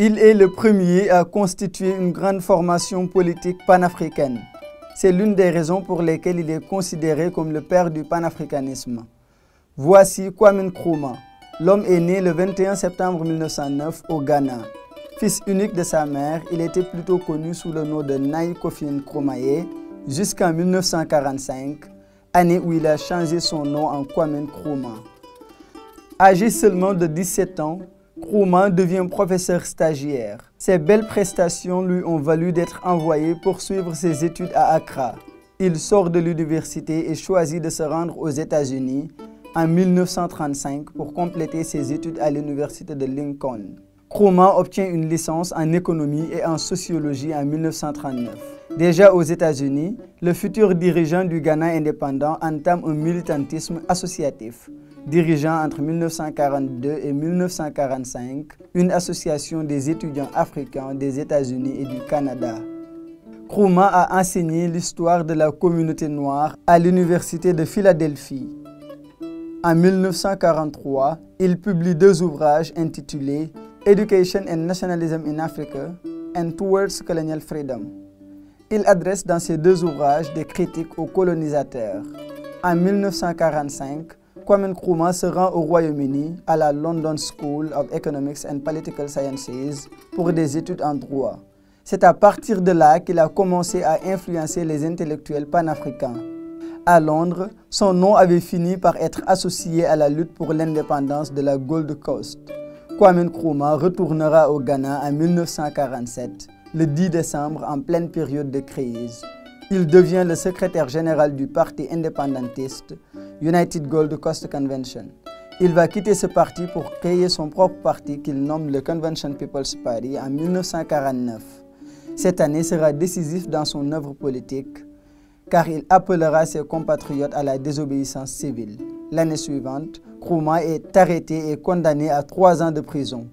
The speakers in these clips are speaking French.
Il est le premier à constituer une grande formation politique panafricaine. C'est l'une des raisons pour lesquelles il est considéré comme le père du panafricanisme. Voici Kwame Nkrumah. L'homme est né le 21 septembre 1909 au Ghana. Fils unique de sa mère, il était plutôt connu sous le nom de Nai Kofi Nkrumah jusqu'en 1945, année où il a changé son nom en Kwame Nkrumah. Âgé seulement de 17 ans, Nkrumah devient professeur stagiaire. Ses belles prestations lui ont valu d'être envoyé poursuivre ses études à Accra. Il sort de l'université et choisit de se rendre aux États-Unis en 1935 pour compléter ses études à l'université de Lincoln. Nkrumah obtient une licence en économie et en sociologie en 1939. Déjà aux États-Unis, le futur dirigeant du Ghana indépendant entame un militantisme associatif, dirigeant entre 1942 et 1945 une association des étudiants africains des États-Unis et du Canada. Nkrumah a enseigné l'histoire de la communauté noire à l'Université de Philadelphie. En 1943, il publie deux ouvrages intitulés Education and Nationalism in Africa and Towards Colonial Freedom. Il adresse dans ces deux ouvrages des critiques aux colonisateurs. En 1945, Kwame Nkrumah se rend au Royaume-Uni à la London School of Economics and Political Sciences pour des études en droit. C'est à partir de là qu'il a commencé à influencer les intellectuels panafricains. À Londres, son nom avait fini par être associé à la lutte pour l'indépendance de la Gold Coast. Kwame Nkrumah retournera au Ghana en 1947, le 10 décembre en pleine période de crise. Il devient le secrétaire général du parti indépendantiste United Gold Coast Convention. Il va quitter ce parti pour créer son propre parti qu'il nomme le Convention People's Party en 1949. Cette année sera décisive dans son œuvre politique car il appellera ses compatriotes à la désobéissance civile. L'année suivante, Nkrumah est arrêté et condamné à 3 ans de prison.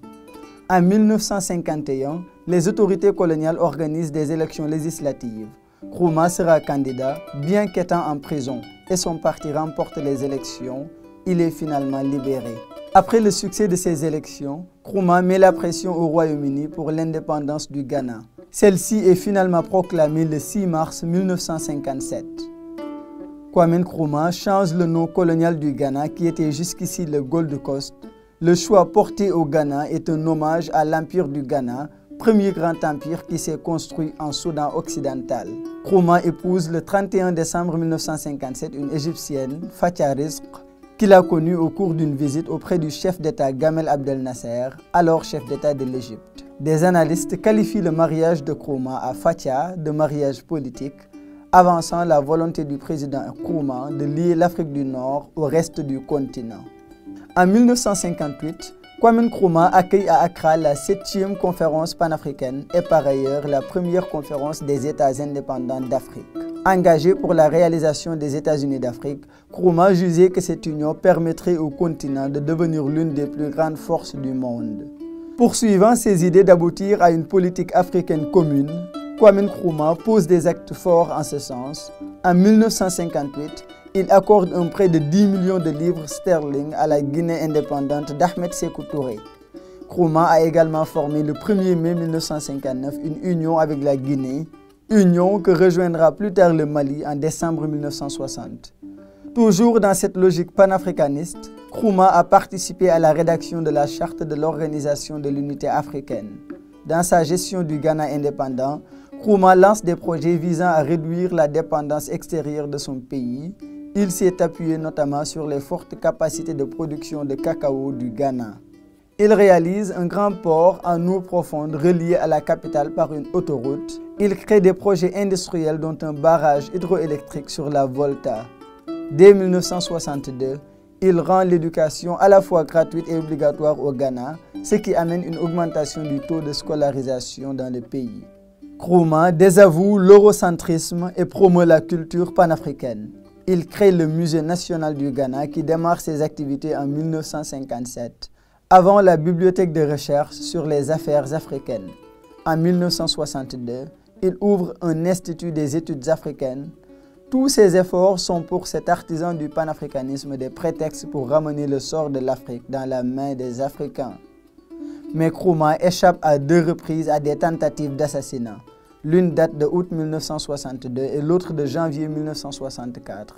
En 1951, les autorités coloniales organisent des élections législatives. Nkrumah sera candidat, bien qu'étant en prison, et son parti remporte les élections. Il est finalement libéré. Après le succès de ces élections, Nkrumah met la pression au Royaume-Uni pour l'indépendance du Ghana. Celle-ci est finalement proclamée le 6 mars 1957. Kwame Nkrumah change le nom colonial du Ghana qui était jusqu'ici le Gold Coast. Le choix porté au Ghana est un hommage à l'Empire du Ghana, premier grand empire qui s'est construit en Soudan occidental. Nkrumah épouse le 31 décembre 1957 une Égyptienne, Fatia Rizq, qu'il a connue au cours d'une visite auprès du chef d'État Gamal Abdel Nasser, alors chef d'État de l'Égypte. Des analystes qualifient le mariage de Nkrumah à Fatia de mariage politique, avançant la volonté du président Nkrumah de lier l'Afrique du Nord au reste du continent. En 1958, Kwame Nkrumah accueille à Accra la 7e conférence panafricaine et par ailleurs la première conférence des États indépendants d'Afrique. Engagé pour la réalisation des États-Unis d'Afrique, Nkrumah jugeait que cette union permettrait au continent de devenir l'une des plus grandes forces du monde. Poursuivant ses idées d'aboutir à une politique africaine commune, Kwame Nkrumah pose des actes forts en ce sens. En 1958, il accorde un prêt de 10 millions de livres sterling à la Guinée indépendante d'Ahmed Sékou Touré. Nkrumah a également formé le 1er mai 1959 une union avec la Guinée, union que rejoindra plus tard le Mali en décembre 1960. Toujours dans cette logique panafricaniste, Nkrumah a participé à la rédaction de la charte de l'Organisation de l'Unité africaine. Dans sa gestion du Ghana indépendant, Nkrumah lance des projets visant à réduire la dépendance extérieure de son pays. Il s'est appuyé notamment sur les fortes capacités de production de cacao du Ghana. Il réalise un grand port en eau profonde relié à la capitale par une autoroute. Il crée des projets industriels dont un barrage hydroélectrique sur la Volta. Dès 1962, il rend l'éducation à la fois gratuite et obligatoire au Ghana, ce qui amène une augmentation du taux de scolarisation dans le pays. Nkrumah désavoue l'eurocentrisme et promeut la culture panafricaine. Il crée le Musée national du Ghana qui démarre ses activités en 1957, avant la bibliothèque de recherche sur les affaires africaines. En 1962, il ouvre un institut des études africaines. Tous ces efforts sont pour cet artisan du panafricanisme des prétextes pour ramener le sort de l'Afrique dans la main des Africains. Mais Nkrumah échappe à 2 reprises à des tentatives d'assassinat. L'une date de août 1962 et l'autre de janvier 1964.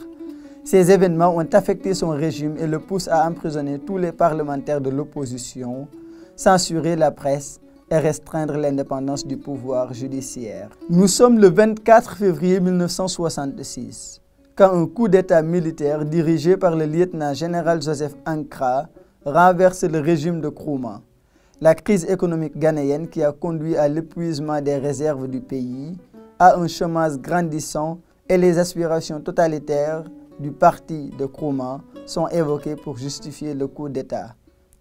Ces événements ont affecté son régime et le poussent à emprisonner tous les parlementaires de l'opposition, censurer la presse et restreindre l'indépendance du pouvoir judiciaire. Nous sommes le 24 février 1966, quand un coup d'État militaire dirigé par le lieutenant-général Joseph Ankara renverse le régime de Nkrumah. La crise économique ghanéenne qui a conduit à l'épuisement des réserves du pays, à un chômage grandissant et les aspirations totalitaires du parti de Nkrumah sont évoquées pour justifier le coup d'État.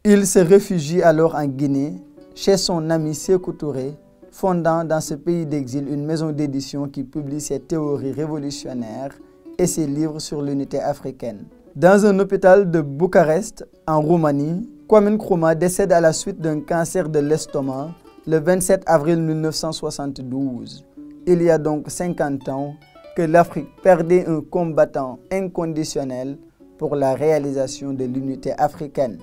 Il se réfugie alors en Guinée, chez son ami Sékou Touré, fondant dans ce pays d'exil une maison d'édition qui publie ses théories révolutionnaires et ses livres sur l'unité africaine. Dans un hôpital de Bucarest, en Roumanie, Kwame Nkrumah décède à la suite d'un cancer de l'estomac le 27 avril 1972. Il y a donc 50 ans que l'Afrique perdait un combattant inconditionnel pour la réalisation de l'unité africaine.